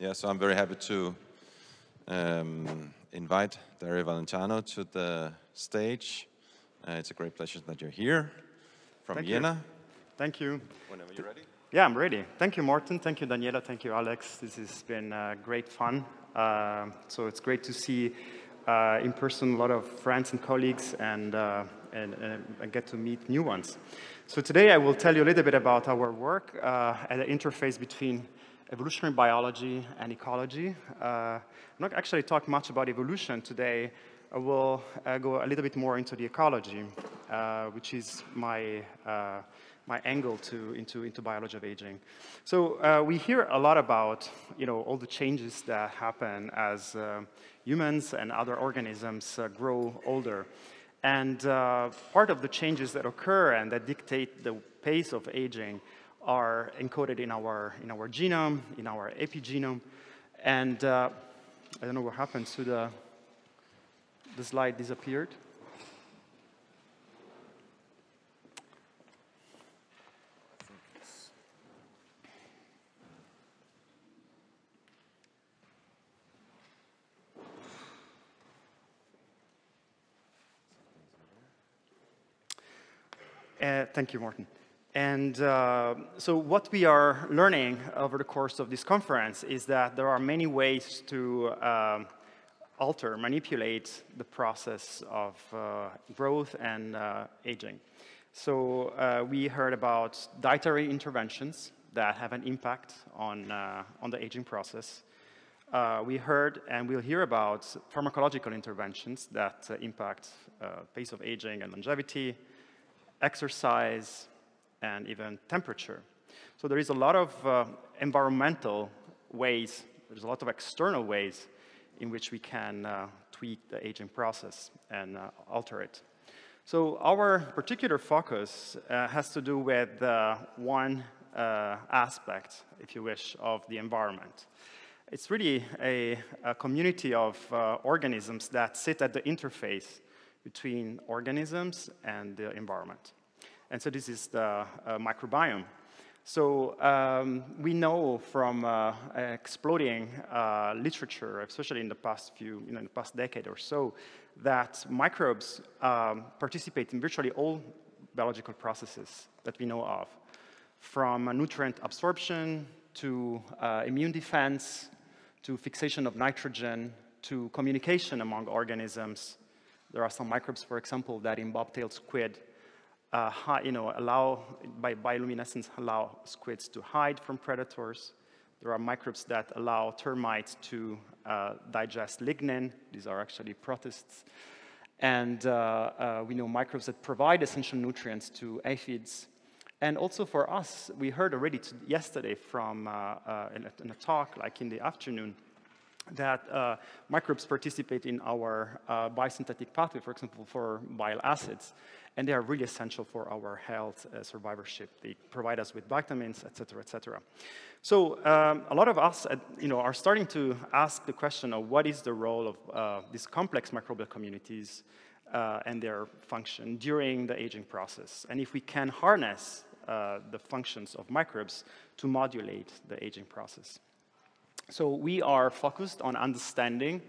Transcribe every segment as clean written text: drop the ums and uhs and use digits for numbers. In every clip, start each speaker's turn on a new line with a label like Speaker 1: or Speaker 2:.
Speaker 1: Yeah, so I'm very happy to invite Dario Valenzano to the stage. It's a great pleasure that you're here from Jena.
Speaker 2: Thank you.
Speaker 1: Whenever you're ready.
Speaker 2: Yeah, I'm ready. Thank you, Martin. Thank you, Daniela. Thank you, Alex. This has been great fun. So it's great to see in person a lot of friends and colleagues and get to meet new ones. So today I will tell you a little bit about our work at the interface between evolutionary biology and ecology. I'm not actually talk much about evolution today. I will go a little bit more into the ecology, which is my angle into biology of aging. So we hear a lot about all the changes that happen as humans and other organisms grow older. And part of the changes that occur and that dictate the pace of aging are encoded in our genome, in our epigenome. And I don't know what happened to the slide disappeared. Thank you, Martin. And so what we are learning over the course of this conference is that there are many ways to alter, manipulate the process of growth and aging. So we heard about dietary interventions that have an impact on the aging process. We heard and we'll hear about pharmacological interventions that impact pace of aging and longevity, exercise, and even temperature. So there is a lot of environmental ways, there's a lot of external ways in which we can tweak the aging process and alter it. So our particular focus has to do with one aspect, if you wish, of the environment. It's really a community of organisms that sit at the interface between organisms and the environment. And so this is the microbiome. So we know from exploding literature, especially in the past the past decade or so, that microbes participate in virtually all biological processes that we know of, from nutrient absorption to immune defense, to fixation of nitrogen, to communication among organisms. There are some microbes, for example, that in bobtail squid allow, by bioluminescence, allow squids to hide from predators. There are microbes that allow termites to digest lignin. These are actually protists. And we know microbes that provide essential nutrients to aphids. And also for us, we heard already yesterday from in a talk, like in the afternoon, that microbes participate in our biosynthetic pathway, for example, for bile acids. And they are really essential for our health, survivorship. They provide us with vitamins, et cetera, et cetera. So a lot of us are starting to ask the question of what is the role of these complex microbial communities and their function during the aging process. And if we can harness the functions of microbes to modulate the aging process. So we are focused on understanding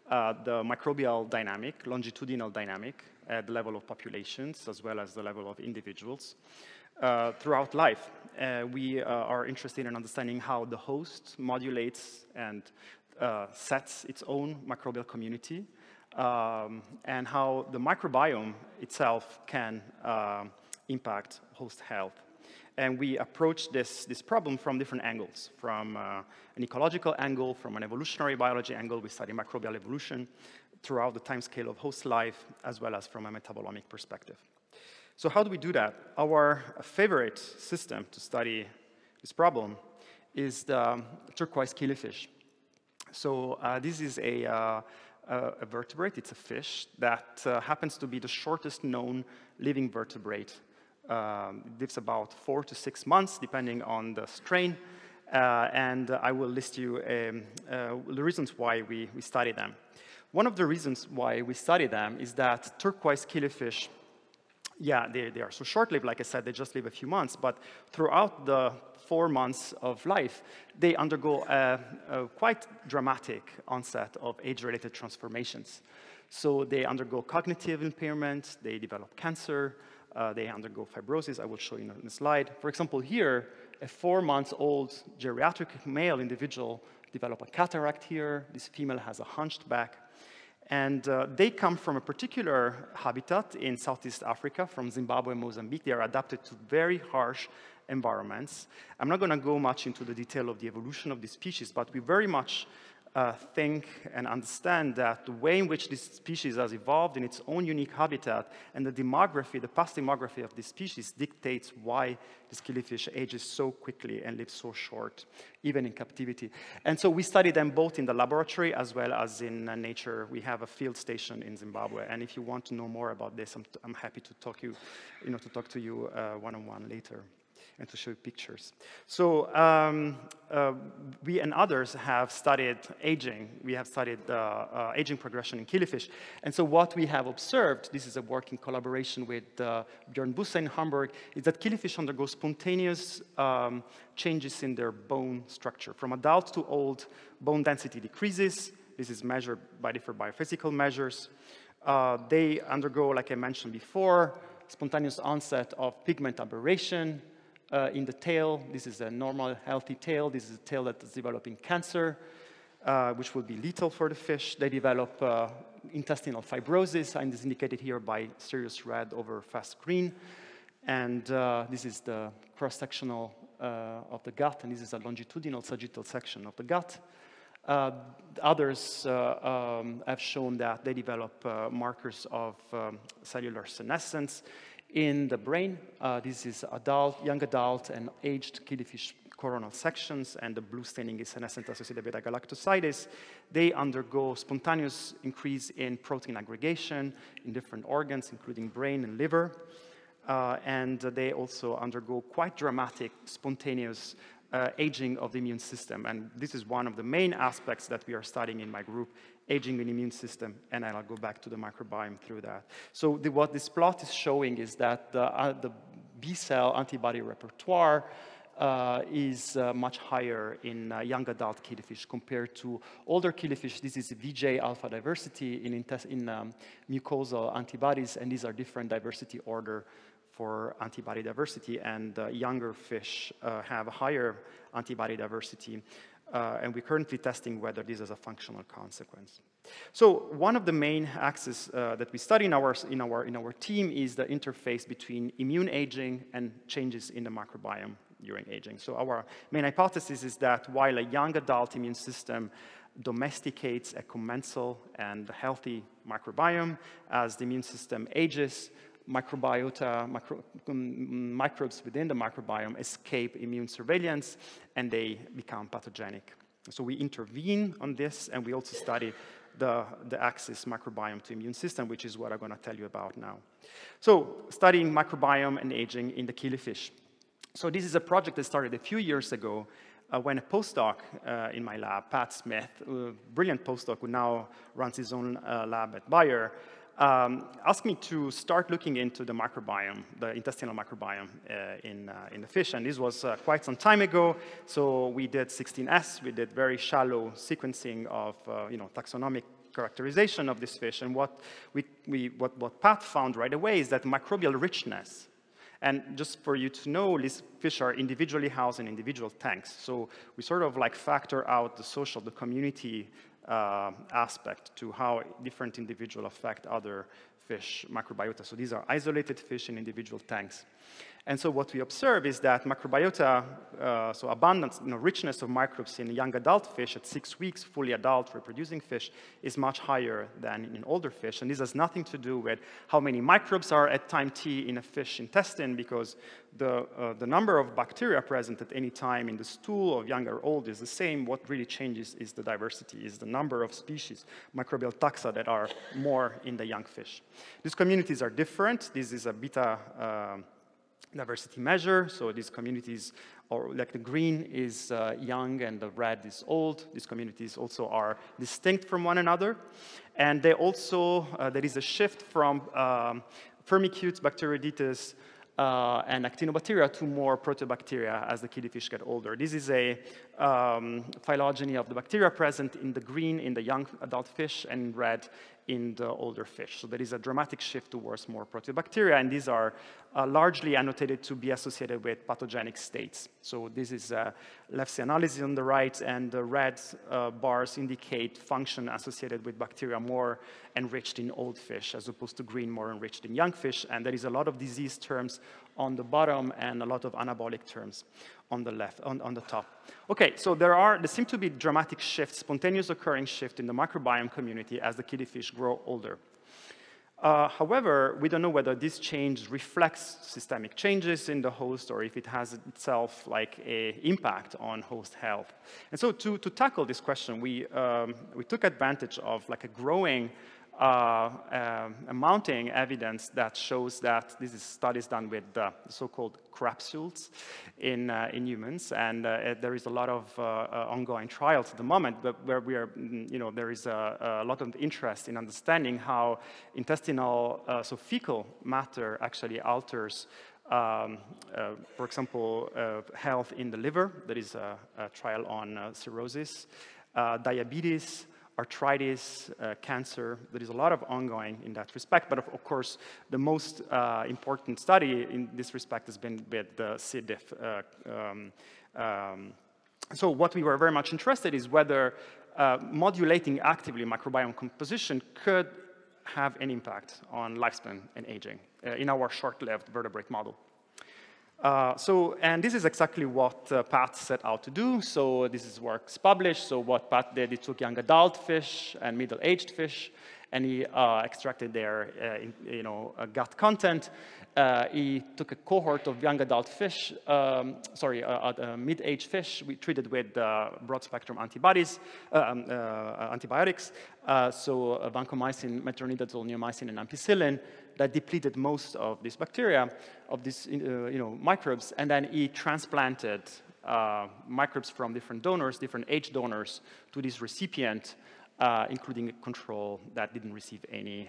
Speaker 2: the microbial dynamic, longitudinal dynamic, at the level of populations as well as the level of individuals throughout life. We are interested in understanding how the host modulates and sets its own microbial community and how the microbiome itself can impact host health. And we approach this problem from different angles, from an ecological angle, from an evolutionary biology angle. We study microbial evolution throughout the time scale of host life, as well as from a metabolomic perspective. So how do we do that? Our favorite system to study this problem is the turquoise killifish. So this is a vertebrate. It's a fish that happens to be the shortest known living vertebrate. It lives about 4 to 6 months, depending on the strain. And I will list you the reasons why we study them. One of the reasons why we study them is that turquoise killifish Yeah, they are so short-lived, like I said, they just live a few months, but throughout the 4 months of life, they undergo a quite dramatic onset of age-related transformations. So they undergo cognitive impairment, they develop cancer, they undergo fibrosis. I will show you in a slide. For example, here, a 4-month-old geriatric male individual developed a cataract here. This female has a hunched back. And they come from a particular habitat in Southeast Africa, from Zimbabwe and Mozambique. They are adapted to very harsh environments. I'm not going to go much into the detail of the evolution of this species, but we very much think and understand that the way in which this species has evolved in its own unique habitat and the demography, the past demography of this species dictates why this killifish ages so quickly and lives so short, even in captivity. And so we study them both in the laboratory as well as in nature. We have a field station in Zimbabwe, and if you want to know more about this, I'm happy to talk to you one-on-one later, and to show you pictures. So we and others have studied aging. We have studied aging progression in killifish. And so what we have observed, this is a work in collaboration with Björn Busse in Hamburg, is that killifish undergo spontaneous changes in their bone structure. From adult to old, bone density decreases. This is measured by different biophysical measures. They undergo, like I mentioned before, spontaneous onset of pigment aberration, in the tail. This is a normal, healthy tail. This is a tail that is developing cancer, which will be lethal for the fish. They develop intestinal fibrosis, and is indicated here by serious red over fast green. And this is the cross-sectional of the gut, and this is a longitudinal sagittal section of the gut. Others have shown that they develop markers of cellular senescence in the brain. This is young adult and aged killifish coronal sections, and the blue staining is senescent-associated beta-galactosidase. They undergo spontaneous increase in protein aggregation in different organs, including brain and liver. And they also undergo quite dramatic, spontaneous aging of the immune system. And this is one of the main aspects that we are studying in my group, aging in the immune system, and I'll go back to the microbiome through that. So what this plot is showing is that the B-cell antibody repertoire is much higher in young adult killifish compared to older killifish. This is VJ alpha diversity in mucosal antibodies, and these are different diversity order for antibody diversity, and younger fish have a higher antibody diversity. And we're currently testing whether this is a functional consequence. So one of the main axes that we study in our team is the interface between immune aging and changes in the microbiome during aging. So our main hypothesis is that while a young adult immune system domesticates a commensal and healthy microbiome, as the immune system ages, microbes within the microbiome escape immune surveillance and they become pathogenic. So we intervene on this, and we also study the axis microbiome to immune system, which is what I'm going to tell you about now. So studying microbiome and aging in the killifish. So this is a project that started a few years ago when a postdoc in my lab, Pat Smith, a brilliant postdoc who now runs his own lab at Bayer, asked me to start looking into the microbiome, the intestinal microbiome in the fish. And this was quite some time ago. So we did 16S. We did very shallow sequencing of taxonomic characterization of this fish. And what Pat found right away is that microbial richness. And just for you to know, these fish are individually housed in individual tanks. So we sort of like factor out the social, the community aspect to how different individuals affect other fish microbiota. So these are isolated fish in individual tanks. And so what we observe is that microbiota, so abundance, richness of microbes in young adult fish at 6 weeks, fully adult reproducing fish, is much higher than in older fish. And this has nothing to do with how many microbes are at time t in a fish intestine, because the number of bacteria present at any time in the stool of young or old is the same. What really changes is the diversity, is the number of species, microbial taxa, that are more in the young fish. These communities are different. This is a beta diversity measure. So these communities, or like the green is young and the red is old. These communities also are distinct from one another. And they also, there is a shift from Firmicutes, Bacteroidetes, and Actinobacteria to more Proteobacteria as the killifish get older. This is a phylogeny of the bacteria present in the green in the young adult fish and in red in the older fish. So there is a dramatic shift towards more Proteobacteria, and these are largely annotated to be associated with pathogenic states. So this is Lefse analysis on the right, and the red bars indicate function associated with bacteria more enriched in old fish, as opposed to green more enriched in young fish. And there is a lot of disease terms on the bottom and a lot of anabolic terms on the left, on the top. Okay, so there seem to be dramatic shifts, spontaneous occurring shift in the microbiome community as the killifish grow older. However, we don't know whether this change reflects systemic changes in the host or if it has itself like an impact on host health. And so to tackle this question, we took advantage of like a growing mounting evidence that shows that this is studies done with the so-called capsules in humans, and there is a lot of ongoing trials at the moment, but where we are, there is a lot of interest in understanding how intestinal, so fecal matter actually alters, for example, health in the liver. There is a trial on cirrhosis, diabetes, arthritis, cancer. There is a lot of ongoing in that respect, but of course, the most important study in this respect has been with the C. diff. So what we were very much interested is whether modulating actively microbiome composition could have an impact on lifespan and aging in our short-lived vertebrate model. And this is exactly what Pat set out to do. So this is works published. So what Pat did, he took young adult fish and middle-aged fish, and he extracted their gut content. He took a cohort of young adult fish, mid-aged fish. We treated with broad-spectrum antibiotics, so vancomycin, metronidazole, neomycin, and ampicillin, that depleted most of these bacteria, of these microbes, and then he transplanted microbes from different donors, different age donors, to this recipient, including a control that didn't receive any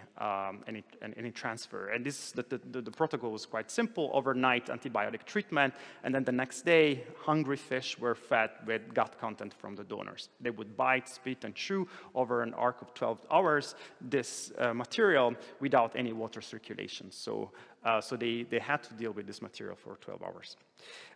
Speaker 2: transfer. And this, the protocol was quite simple: overnight antibiotic treatment, and then the next day, hungry fish were fed with gut content from the donors. They would bite, spit, and chew over an arc of 12 hours this material without any water circulation. So they had to deal with this material for 12 hours.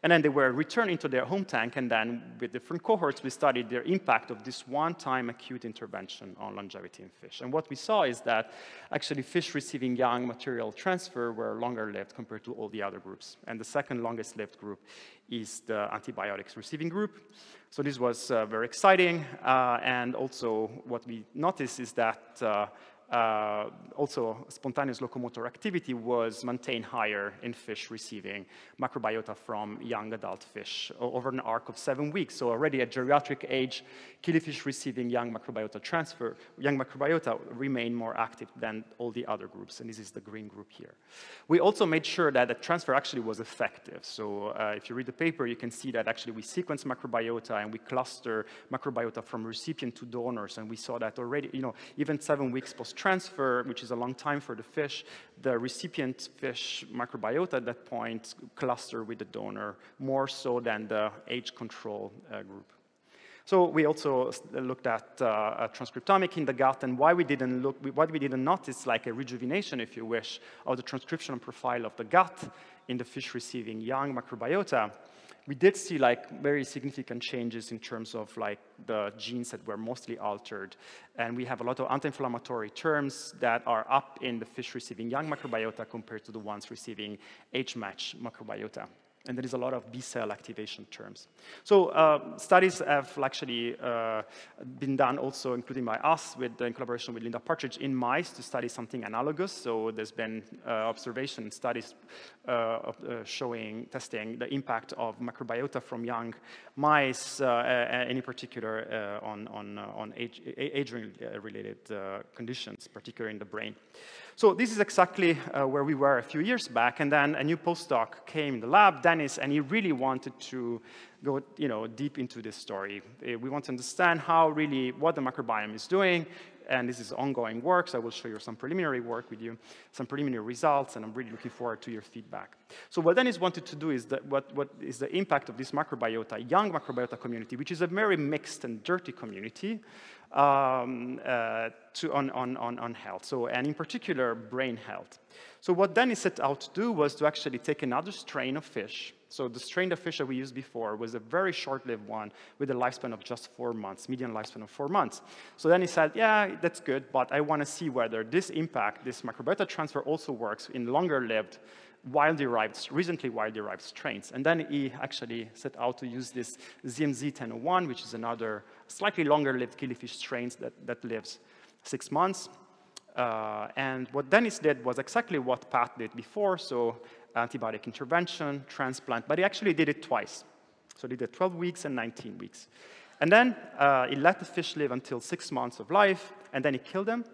Speaker 2: And then they were returned into their home tank, and then with different cohorts, we studied their impact of this one-time acute intervention on longevity in fish. And what we saw is that actually fish receiving young material transfer were longer lived compared to all the other groups. And the second longest lived group is the antibiotics receiving group. So this was very exciting. And also what we noticed is that also spontaneous locomotor activity was maintained higher in fish receiving microbiota from young adult fish over an arc of 7 weeks. So already at geriatric age, killifish receiving young microbiota remain more active than all the other groups, and this is the green group here. We also made sure that the transfer actually was effective. So if you read the paper, you can see that actually we sequence microbiota and we cluster microbiota from recipient to donors, and we saw that already, even 7 weeks post-transfer, which is a long time for the fish, the recipient fish microbiota at that point cluster with the donor more so than the age control group. So we also looked at transcriptomic in the gut, and why we didn't notice like a rejuvenation, if you wish, of the transcriptional profile of the gut in the fish receiving young microbiota. We did see like very significant changes in terms of like the genes that were mostly altered. And we have a lot of anti-inflammatory terms that are up in the fish receiving young microbiota compared to the ones receiving age-matched microbiota. And there is a lot of B-cell activation terms. So studies have actually been done also, including by us, in collaboration with Linda Partridge, in mice to study something analogous. So there's been observation studies testing the impact of microbiota from young mice, and in particular on age-related conditions, particularly in the brain. So this is exactly where we were a few years back, and then a new postdoc came in the lab, Dennis, and he really wanted to go deep into this story. We want to understand what the microbiome is doing, and this is ongoing work, so I will show you some preliminary work with you, some preliminary results, and I'm really looking forward to your feedback. So what Dennis wanted to do is that what is the impact of this macrobiota, young macrobiota community, which is a very mixed and dirty community, on health, so, and in particular, brain health. So what Dennis set out to do was to actually take another strain of fish. So the strain of fish that we used before was a very short-lived one with a lifespan of just 4 months, median lifespan of 4 months. So then he said, yeah, that's good, but I want to see whether this impact, this macrobiota transfer also works in longer-lived, recently wild-derived strains. And then he actually set out to use this ZMZ1001, which is another slightly longer-lived killifish strain that lives 6 months. And what Dennis did was exactly what Pat did before, so antibiotic intervention, transplant, but he actually did it twice. So he did 12 weeks and 19 weeks. And then he let the fish live until 6 months of life, and then he killed them.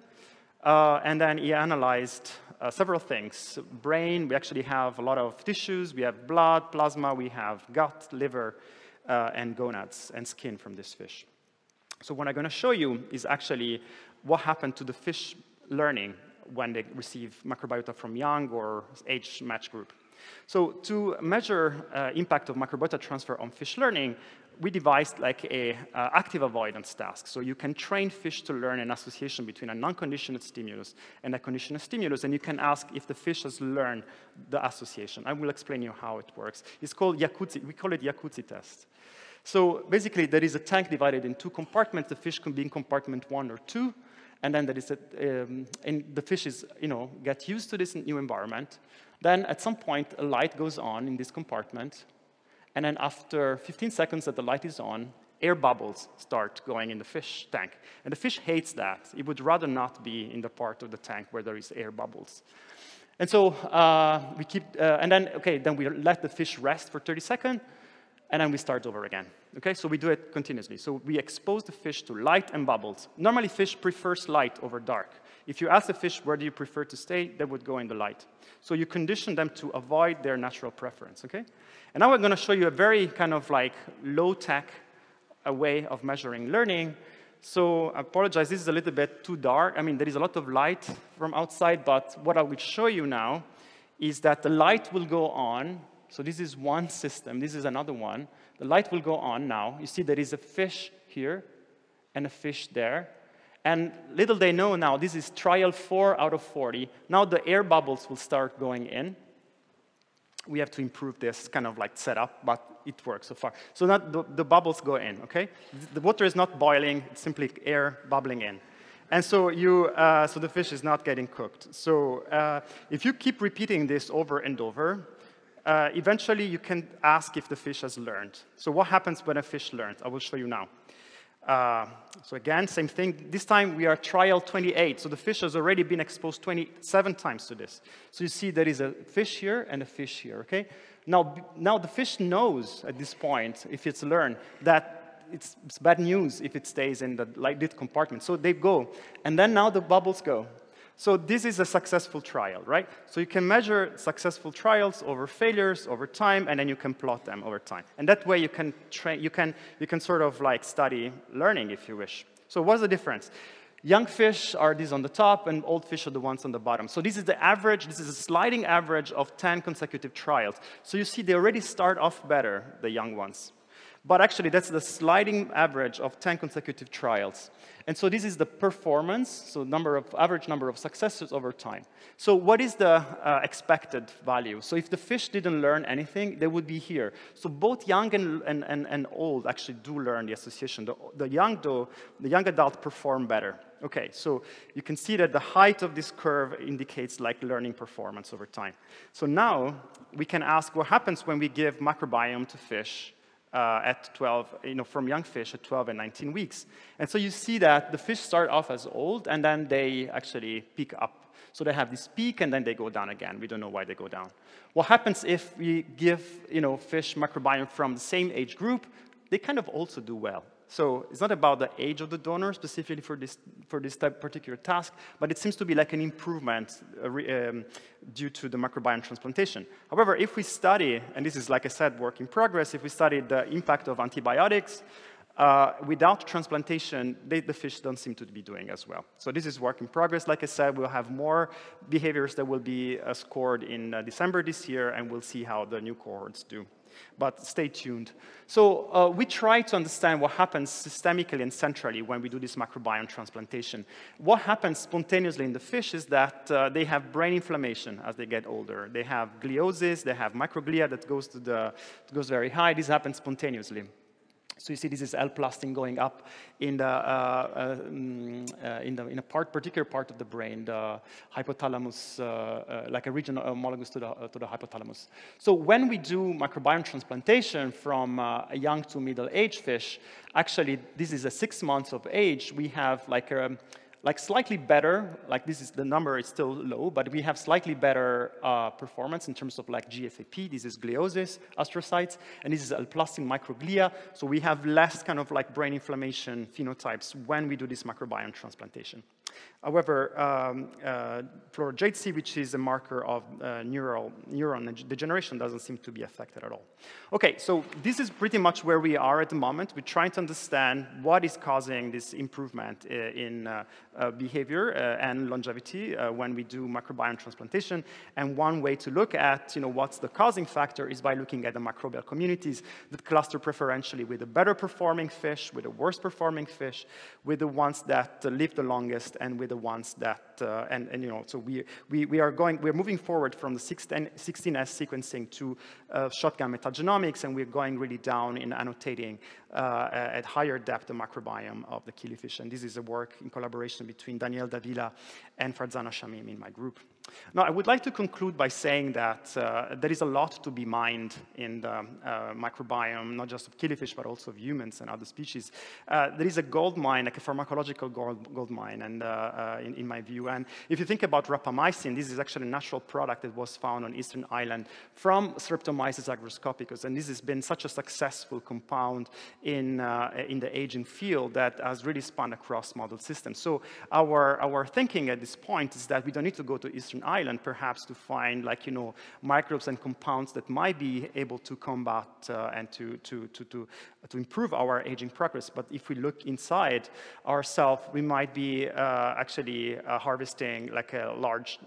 Speaker 2: And then he analyzed several things. Brain, we actually have a lot of tissues. We have blood, plasma, we have gut, liver, and gonads and skin from this fish. So what I'm going to show you is actually what happened to the fish learning when they receive macrobiota from young or age match group. So to measure impact of macrobiota transfer on fish learning, we devised like a active avoidance task. So you can train fish to learn an association between a non-conditioned stimulus and a conditioned stimulus, and you can ask if the fish has learned the association. I will explain you how it works. It's called Yakutsi. We call it Yakutsi test. So basically, there is a tank divided in 2 compartments. The fish can be in compartment 1 or 2. And then there is and the fish get used to this new environment. Then at some point, a light goes on in this compartment. And then after 15 seconds that the light is on, air bubbles start going in the fish tank. And the fish hates that. It would rather not be in the part of the tank where there is air bubbles. And so we keep, and then, then we let the fish rest for 30 seconds. And then we start over again. Okay, so we do it continuously. So we expose the fish to light and bubbles. Normally, fish prefers light over dark. If you ask the fish, where do you prefer to stay, they would go in the light. So you condition them to avoid their natural preference, okay? And now we're going to show you a very kind of like low-tech way of measuring learning. So I apologize, this is a little bit too dark. I mean, there is a lot of light from outside, but what I will show you now is that the light will go on. So this is one system. This is another one. The light will go on now. You see there is a fish here and a fish there. And little they know now, this is trial 4 out of 40. Now the air bubbles will start going in. We have to improve this kind of like setup, but it works so far. So now the bubbles go in, okay? The water is not boiling. It's simply air bubbling in. And so so the fish is not getting cooked. So if you keep repeating this over and over, eventually, you can ask if the fish has learned. So what happens when a fish learns? I will show you now. So again, same thing. This time, we are trial 28. So the fish has already been exposed 27 times to this. So you see there is a fish here and a fish here, okay? Now the fish knows at this point, if it's learned, that it's bad news if it stays in the light-lit compartment. So they go. And then now the bubbles go. So this is a successful trial, right? So you can measure successful trials over failures over time, and then you can plot them over time. And that way you can train, you can sort of like study learning if you wish. So what's the difference? Young fish are these on the top, and old fish are the ones on the bottom. So this is the average, this is a sliding average of 10 consecutive trials. So you see they already start off better, the young ones. But actually, that's the sliding average of 10 consecutive trials. And so this is the performance, so average number of successes over time. So what is the expected value? So if the fish didn't learn anything, they would be here. So both young and old actually do learn the association. The young adult perform better. Okay, so you can see that the height of this curve indicates like learning performance over time. So now we can ask what happens when we give microbiome to fish at 12, from young fish at 12 and 19 weeks. And so you see that the fish start off as old, and then they actually peak up. So they have this peak, and then they go down again. We don't know why they go down. What happens if we give, fish microbiome from the same age group? They kind of also do well. So it's not about the age of the donor specifically for this particular task, but it seems to be like an improvement due to the microbiome transplantation. However, if we study, and this is, like I said, work in progress, if we study the impact of antibiotics without transplantation, the fish don't seem to be doing as well. So this is work in progress. Like I said, we'll have more behaviors that will be scored in December this year, and we'll see how the new cohorts do. But stay tuned. So we try to understand what happens systemically and centrally when we do this microbiome transplantation. What happens spontaneously in the fish is that they have brain inflammation as they get older. They have gliosis, they have microglia that goes very high. This happens spontaneously. So you see this is L-plastin going up in a particular part of the brain, the hypothalamus, like a region homologous to the hypothalamus. So when we do microbiome transplantation from a young to middle-aged fish, actually this is a 6 months of age, we have like slightly better, like this is the number is still low, but we have slightly better performance in terms of like GFAP. This is gliosis astrocytes, and this is L-plastin microglia. So we have less kind of like brain inflammation phenotypes when we do this microbiome transplantation. However, fluorogate-C, which is a marker of neuron degeneration, doesn't seem to be affected at all. Okay, so this is pretty much where we are at the moment. We're trying to understand what is causing this improvement in behavior and longevity when we do microbiome transplantation. And one way to look at what's the causing factor is by looking at the microbial communities that cluster preferentially with the better performing fish, with the worst performing fish, with the ones that live the longest, and with the ones that, so we're moving forward from the 16S sequencing to shotgun metagenomics, and we're going really down in annotating at higher depth the microbiome of the killifish. And this is a work in collaboration between Daniel Davila and Farzana Shamim in my group. Now, I would like to conclude by saying that there is a lot to be mined in the microbiome, not just of killifish, but also of humans and other species. There is a gold mine, like a pharmacological gold mine, and in my view. And if you think about rapamycin, this is actually a natural product that was found on Eastern Island from Streptomyces agroscopicus, and this has been such a successful compound in the aging field that has really spanned across model systems. So our thinking at this point is that we don't need to go to Eastern Island, perhaps, to find microbes and compounds that might be able to combat and to improve our aging progress. But if we look inside ourselves, we might be actually harvesting like a large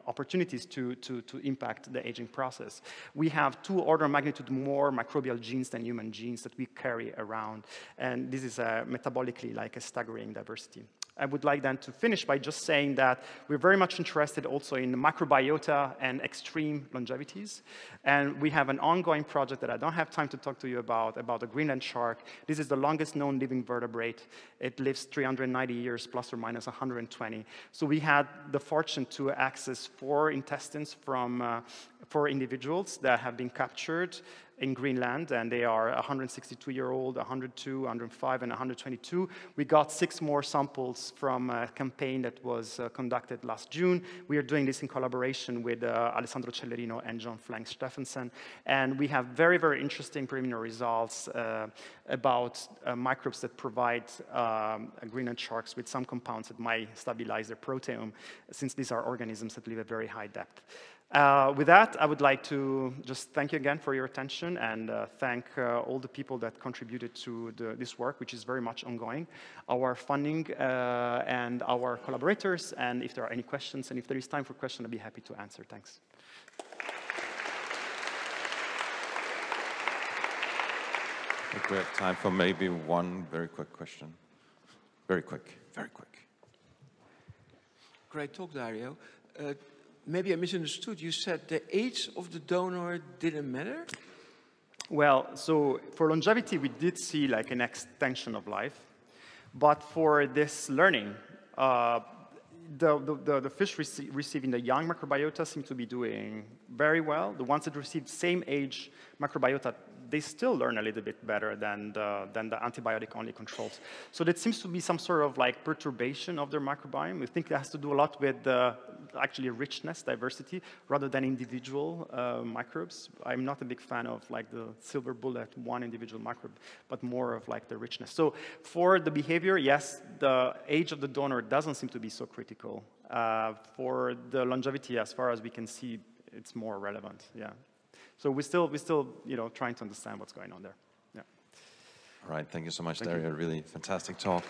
Speaker 2: opportunities to impact the aging process. We have 2 orders of magnitude more microbial genes than human genes that we carry around, and this is metabolically like a staggering diversity. I would like then to finish by just saying that we're very much interested also in microbiota and extreme longevities. And we have an ongoing project that I don't have time to talk to you about the Greenland shark. This is the longest known living vertebrate. It lives 390 years, plus or minus 120. So we had the fortune to access 4 intestines from 4 individuals that have been captured in Greenland, and they are 162-year-old, 102, 105, and 122. We got 6 more samples from a campaign that was conducted last June. We are doing this in collaboration with Alessandro Cellerino and John Flank Stephenson, and we have very, very interesting preliminary results about microbes that provide Greenland sharks with some compounds that might stabilize their proteome, since these are organisms that live at very high depth. With that, I would like to just thank you again for your attention, and thank all the people that contributed to this work, which is very much ongoing, our funding and our collaborators. And if there are any questions, and if there is time for questions, I'd be happy to answer. Thanks.
Speaker 1: I think we have time for maybe one very quick question. Very quick, very quick.
Speaker 3: Great talk, Dario. Maybe I misunderstood. You said the age of the donor didn't matter?
Speaker 2: Well, so for longevity, we did see like an extension of life. But for this learning, the fish receiving the young microbiota seem to be doing very well. The ones that received same age microbiota, they still learn a little bit better than the antibiotic-only controls. So that seems to be some sort of like perturbation of their microbiome. We think that has to do a lot with actually richness, diversity, rather than individual microbes. I'm not a big fan of like the silver bullet, one individual microbe, but more of like the richness. So for the behavior, yes, the age of the donor doesn't seem to be so critical. For the longevity, as far as we can see, it's more relevant, yeah. So we're still trying to understand what's going on there. Yeah.
Speaker 1: All right, thank you so much, Dario. Really fantastic talk.